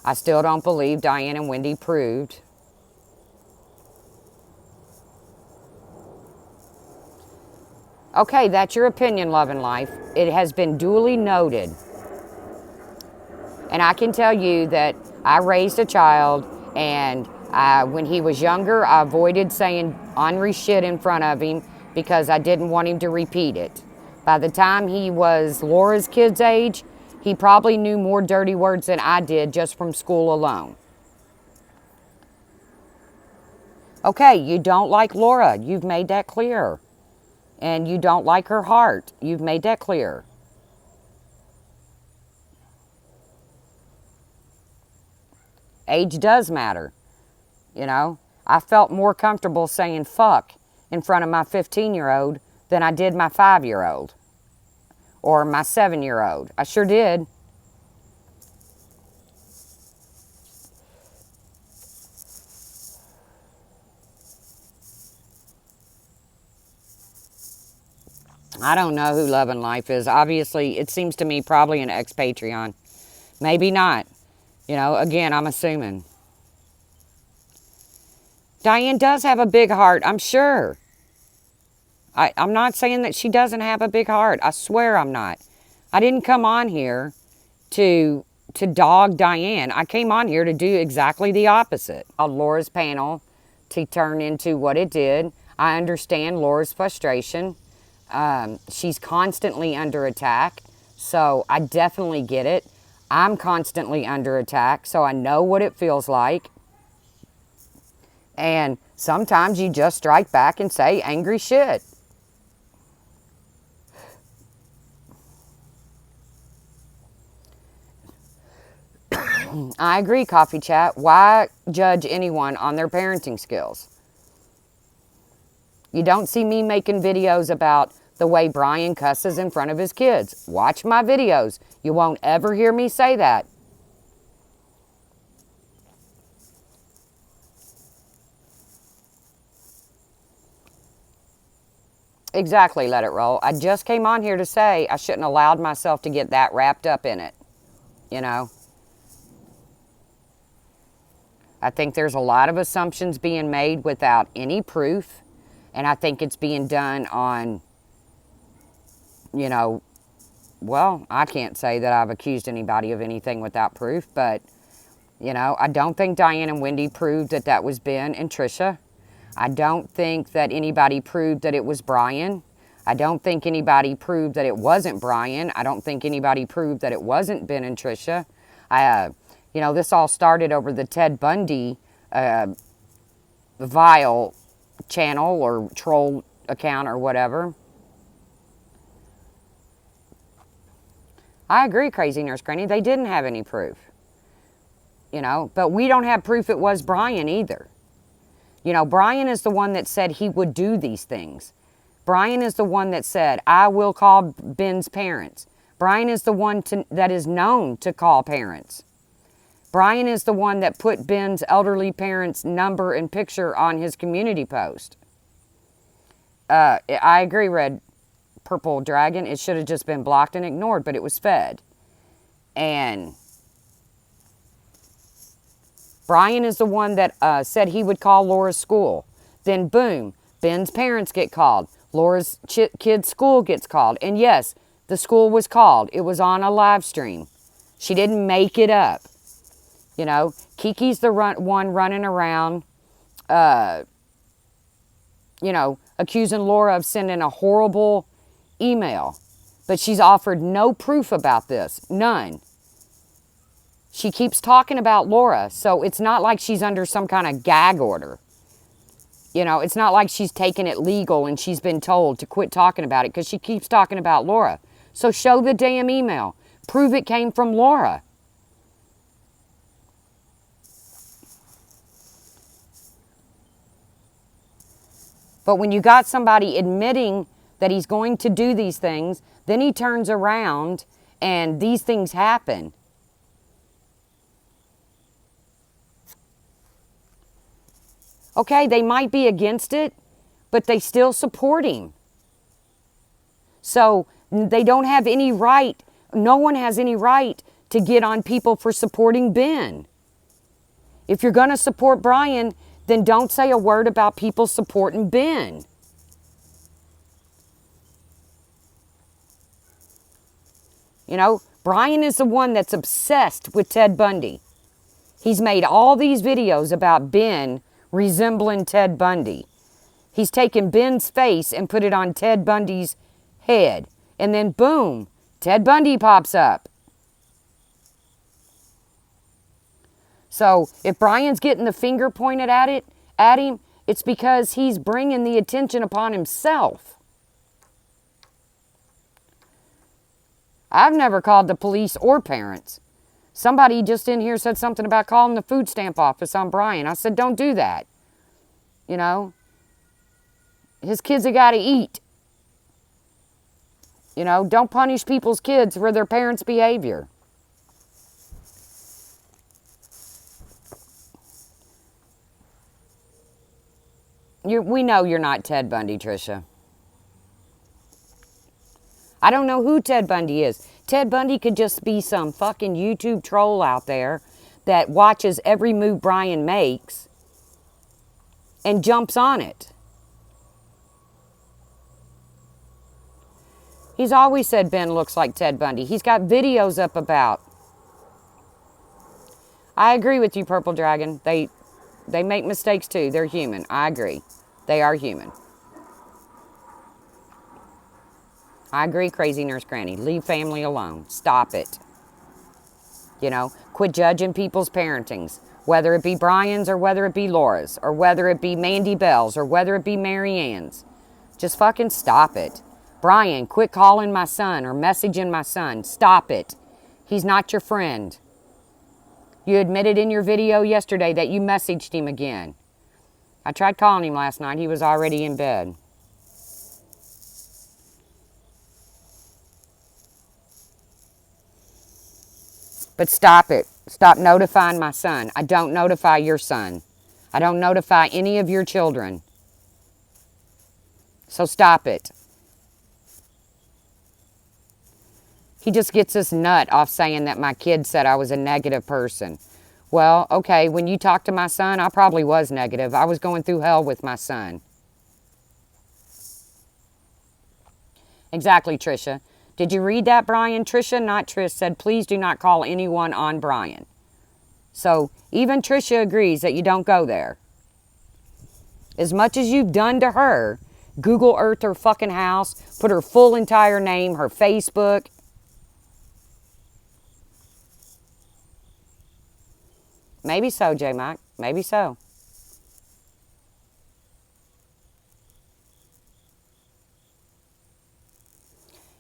I still don't believe Diane and Wendy proved. Okay, that's your opinion, Love and Life. It has been duly noted. And I can tell you that I raised a child, and when he was younger, I avoided saying ornery shit in front of him because I didn't want him to repeat it. By the time he was Laura's kid's age, he probably knew more dirty words than I did just from school alone. Okay, you don't like Laura. You've made that clear. And you don't like her heart. You've made that clear. Age does matter. You know, I felt more comfortable saying fuck in front of my 15-year-old than I did my 5-year-old or my 7-year-old. I sure did. I don't know who Love and Life is. Obviously, it seems to me probably an ex-Patreon. Maybe not. You know, again, I'm assuming. Diane does have a big heart, I'm sure. I'm not saying that she doesn't have a big heart. I swear I'm not. I didn't come on here to dog Diane. I came on here to do exactly the opposite. Laura's panel to turn into what it did. I understand Laura's frustration. She's constantly under attack, so I definitely get it. I'm constantly under attack, so I know what it feels like. And sometimes you just strike back and say angry shit. I agree, Coffee Chat. Why judge anyone on their parenting skills? You don't see me making videos about the way Brian cusses in front of his kids. Watch my videos. You won't ever hear me say that. Exactly, let it roll. I just came on here to say I shouldn't have allowed myself to get that wrapped up in it. You know? I think there's a lot of assumptions being made without any proof. And I think it's being done on, you know, well, I can't say that I've accused anybody of anything without proof. But, you know, I don't think Diane and Wendy proved that that was Ben and Trisha. I don't think that anybody proved that it was Brian. I don't think anybody proved that it wasn't Brian. I don't think anybody proved that it wasn't Ben and Trisha. You know, this all started over the Ted Bundy vile channel or troll account or whatever. I agree, Crazy Nurse Granny. They didn't have any proof. You know, but we don't have proof it was Brian either. You know, Brian is the one that said he would do these things. Brian is the one that said, I will call Ben's parents. Brian is the one that is known to call parents. Brian is the one that put Ben's elderly parents' number and picture on his community post. I agree, Red Purple Dragon. It should have just been blocked and ignored, but it was fed. And Brian is the one that said he would call Laura's school. Then boom, Ben's parents get called. Laura's kid's school gets called. And yes, the school was called. It was on a live stream. She didn't make it up. You know, Kiki's the one running around, you know, accusing Laura of sending a horrible email. But she's offered no proof about this. None. She keeps talking about Laura, so it's not like she's under some kind of gag order. You know, it's not like she's taken it legal and she's been told to quit talking about it because she keeps talking about Laura. So show the damn email. Prove it came from Laura. But when you got somebody admitting that he's going to do these things, then he turns around and these things happen. Okay, they might be against it, but they still support him. So they don't have any right, no one has any right to get on people for supporting Ben. If you're going to support Brian, then don't say a word about people supporting Ben. You know, Brian is the one that's obsessed with Ted Bundy. He's made all these videos about Ben resembling Ted Bundy. He's taken Ben's face and put it on Ted Bundy's head. And then boom, Ted Bundy pops up. So if Brian's getting the finger pointed at him, it's because he's bringing the attention upon himself. I've never called the police or parents. Somebody just in here said something about calling the food stamp office on Brian. I said, don't do that. You know, his kids have got to eat. You know, don't punish people's kids for their parents' behavior. We know you're not Ted Bundy, Tricia. I don't know who Ted Bundy is. Ted Bundy could just be some fucking YouTube troll out there that watches every move Brian makes and jumps on it. He's always said Ben looks like Ted Bundy. He's got videos up about. I agree with you, Purple Dragon. They make mistakes too. They're human. I agree. They are human. I agree, Crazy Nurse Granny. Leave family alone. Stop it. You know, quit judging people's parentings. Whether it be Brian's or whether it be Laura's or whether it be Mandy Bell's or whether it be Mary Ann's. Just fucking stop it. Brian, quit calling my son or messaging my son. Stop it. He's not your friend. You admitted in your video yesterday that you messaged him again. I tried calling him last night. He was already in bed. But stop it. Stop notifying my son. I don't notify your son. I don't notify any of your children. So stop it. He just gets this nut off saying that my kid said I was a negative person. Well, okay, when you talked to my son, I probably was negative. I was going through hell with my son. Exactly, Tricia. Did you read that, Brian? Tricia, not Trish, said, please do not call anyone on Brian. So even Tricia agrees that you don't go there. As much as you've done to her, Google Earth her fucking house, put her full entire name, her Facebook. Maybe so, J-Mac. Maybe so.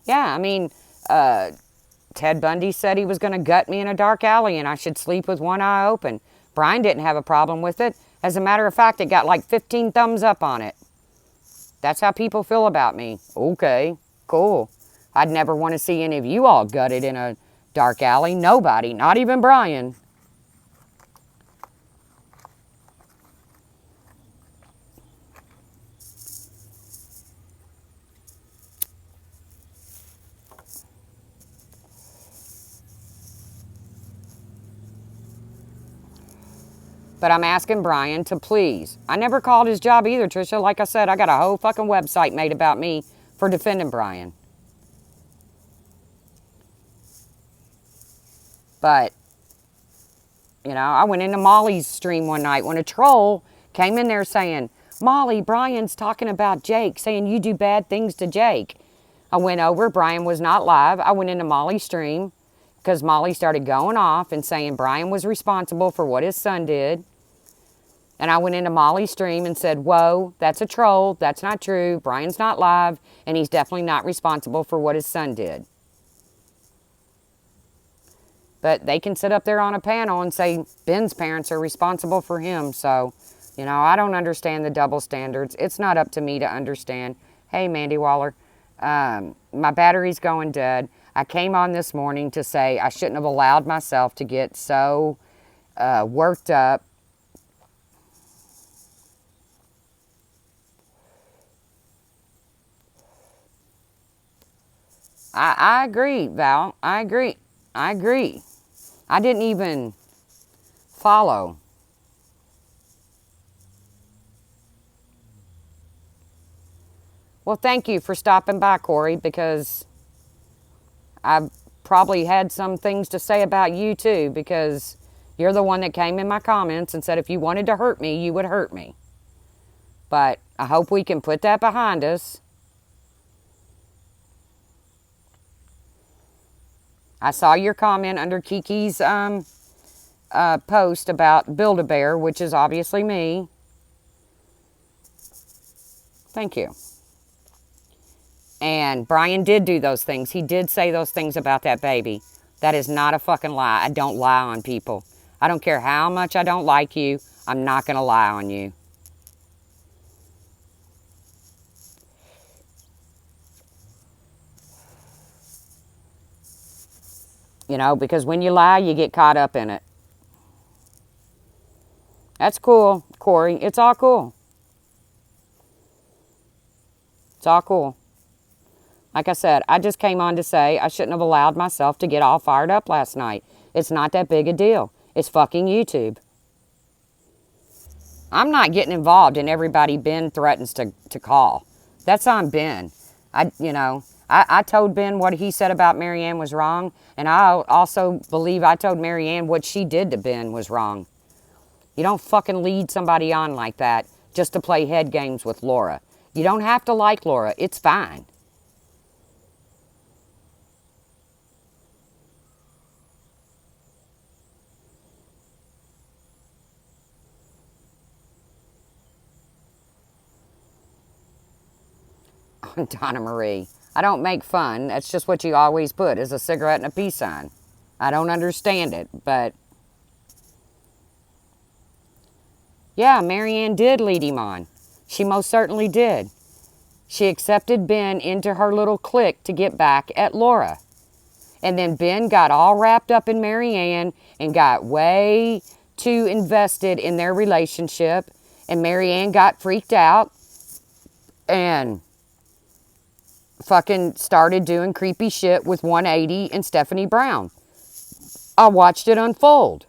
Yeah, I mean, Ted Bundy said he was going to gut me in a dark alley and I should sleep with one eye open. Brian didn't have a problem with it. As a matter of fact, it got like 15 thumbs up on it. That's how people feel about me. Okay, cool. I'd never want to see any of you all gutted in a dark alley. Nobody, not even Brian. But I'm asking Brian to please. I never called his job either, Tricia. Like I said, I got a whole fucking website made about me for defending Brian. But, you know, I went into Molly's stream one night when a troll came in there saying, Molly, Brian's talking about Jake, saying you do bad things to Jake. I went over. Brian was not live. I went into Molly's stream, because Molly started going off and saying Brian was responsible for what his son did. And I went into Molly's stream and said, whoa, that's a troll. That's not true. Brian's not live, and he's definitely not responsible for what his son did. But they can sit up there on a panel and say Ben's parents are responsible for him. So, you know, I don't understand the double standards. It's not up to me to understand. Hey, Mandy Waller, my battery's going dead. I came on this morning to say I shouldn't have allowed myself to get so worked up. I agree, Val. I agree. I didn't even follow. Well, thank you for stopping by, Corey, because I've probably had some things to say about you too, because you're the one that came in my comments and said if you wanted to hurt me, you would hurt me. But I hope we can put that behind us. I saw your comment under Kiki's post about Build-A-Bear, which is obviously me. Thank you. And Brian did do those things. He did say those things about that baby. That is not a fucking lie. I don't lie on people. I don't care how much I don't like you. I'm not going to lie on you. You know, because when you lie, you get caught up in it. That's cool, Corey. It's all cool. It's all cool. Like I said, I just came on to say I shouldn't have allowed myself to get all fired up last night. It's not that big a deal. It's fucking YouTube. I'm not getting involved in everybody Ben threatens to call. That's on Ben. I told Ben what he said about Marianne was wrong, and I also believe I told Marianne what she did to Ben was wrong. You don't fucking lead somebody on like that just to play head games with Laura. You don't have to like Laura. It's fine. Donna Marie, I don't make fun. That's just what you always put, is a cigarette and a peace sign. I don't understand it, but yeah, Marianne did lead him on. She most certainly did. She accepted Ben into her little clique to get back at Laura. And then Ben got all wrapped up in Marianne and got way too invested in their relationship. And Marianne got freaked out and fucking started doing creepy shit with 180 and Stephanie Brown. I watched it unfold.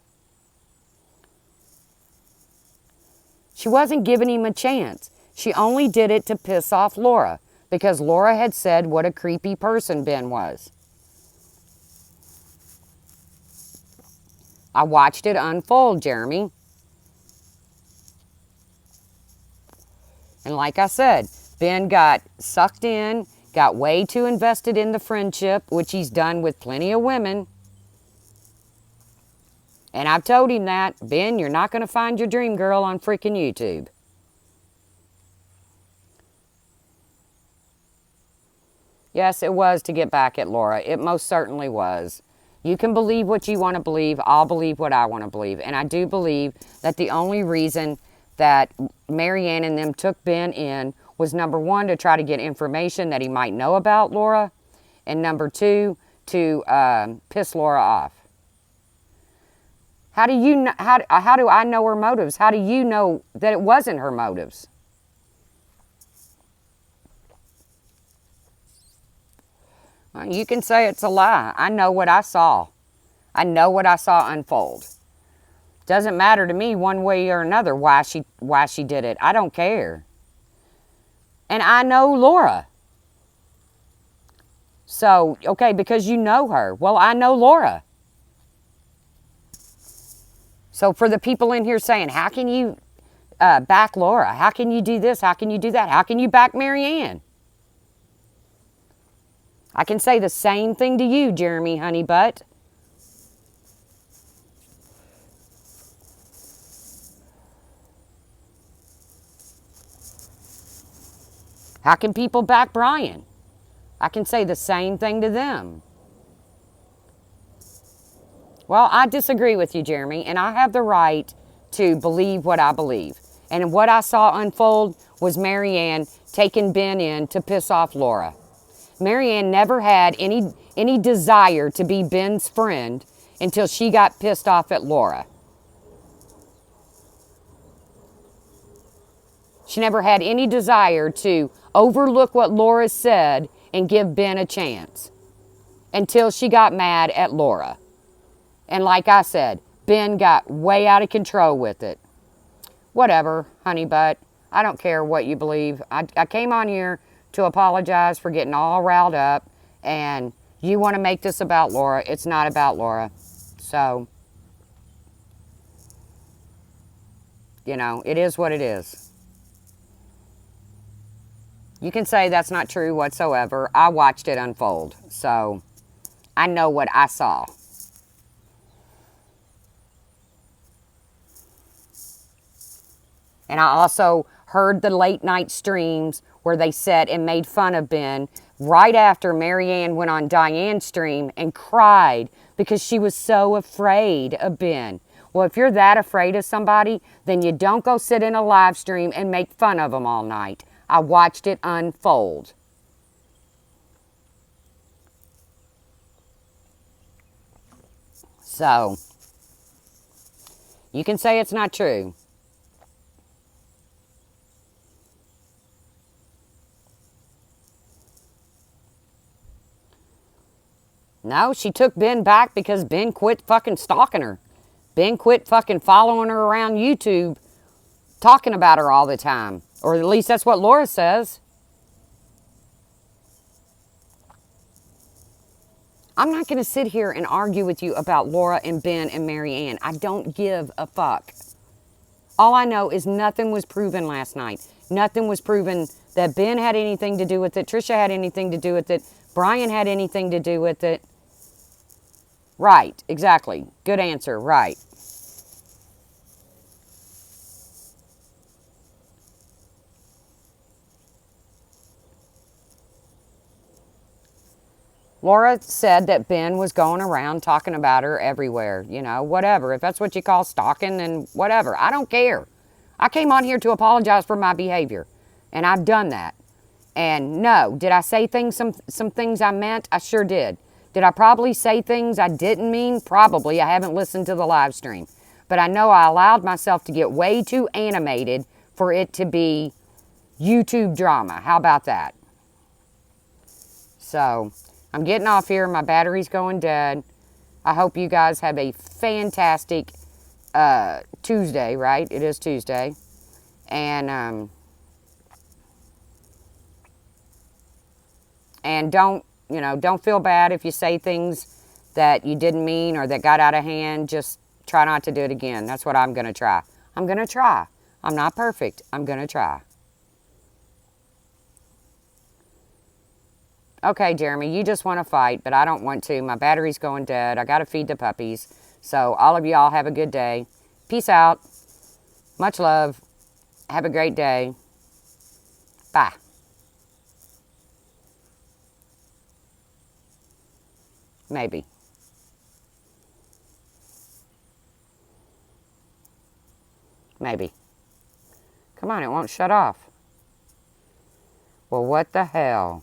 She wasn't giving him a chance. She only did it to piss off Laura because Laura had said what a creepy person Ben was. I watched it unfold, Jeremy. And like I said, Ben got sucked in, got way too invested in the friendship, which he's done with plenty of women. And I've told him that, Ben, you're not going to find your dream girl on freaking YouTube. Yes, it was to get back at Laura. It most certainly was. You can believe what you want to believe. I'll believe what I want to believe. And I do believe that the only reason that Marianne and them took Ben in was, number one, to try to get information that he might know about Laura, and number two, to piss Laura off. How do I know her motives? How do you know that it wasn't her motives? Well, you can say it's a lie. I know what I saw. I know what I saw unfold. Doesn't matter to me one way or another why she did it. I don't care. And I know Laura. So, okay, because you know her. Well, I know Laura. So for the people in here saying, how can you back Laura? How can you do this? How can you do that? How can you back Marianne? I can say the same thing to you, Jeremy Honeybutt. How can people back Brian? I can say the same thing to them. Well, I disagree with you, Jeremy, and I have the right to believe what I believe. And what I saw unfold was Marianne taking Ben in to piss off Laura. Marianne never had any desire to be Ben's friend until she got pissed off at Laura. She never had any desire to overlook what Laura said and give Ben a chance until she got mad at Laura. And like I said, Ben got way out of control with it. Whatever, honey butt. I don't care what you believe. I came on here to apologize for getting all riled up. And you want to make this about Laura. It's not about Laura. So, you know, it is what it is. You can say that's not true whatsoever. I watched it unfold. So, I know what I saw. And I also heard the late night streams where they sat and made fun of Ben right after Marianne went on Diane's stream and cried because she was so afraid of Ben. Well, if you're that afraid of somebody, then you don't go sit in a live stream and make fun of them all night. I watched it unfold. So, you can say it's not true. No, she took Ben back because Ben quit fucking stalking her. Ben quit fucking following her around YouTube, talking about her all the time. Or at least that's what Laura says. I'm not going to sit here and argue with you about Laura and Ben and Marianne. I don't give a fuck. All I know is nothing was proven last night. Nothing was proven that Ben had anything to do with it. Trisha had anything to do with it. Brian had anything to do with it. Right, exactly. Good answer, right. Laura said that Ben was going around talking about her everywhere. You know, whatever. If that's what you call stalking, then whatever. I don't care. I came on here to apologize for my behavior. And I've done that. And no, did I say things, some things I meant? I sure did. Did I probably say things I didn't mean? Probably. I haven't listened to the live stream. But I know I allowed myself to get way too animated for it to be YouTube drama. How about that? So, I'm getting off here. My battery's going dead. I hope you guys have a fantastic Tuesday, right? It is Tuesday. And don't feel bad if you say things that you didn't mean or that got out of hand. Just try not to do it again. That's what I'm going to try. I'm going to try. I'm not perfect. I'm going to try. Okay, Jeremy, you just want to fight, but I don't want to. My battery's going dead. I got to feed the puppies. So all of y'all have a good day. Peace out. Much love. Have a great day. Bye. Maybe. Maybe. Come on, it won't shut off. Well, what the hell?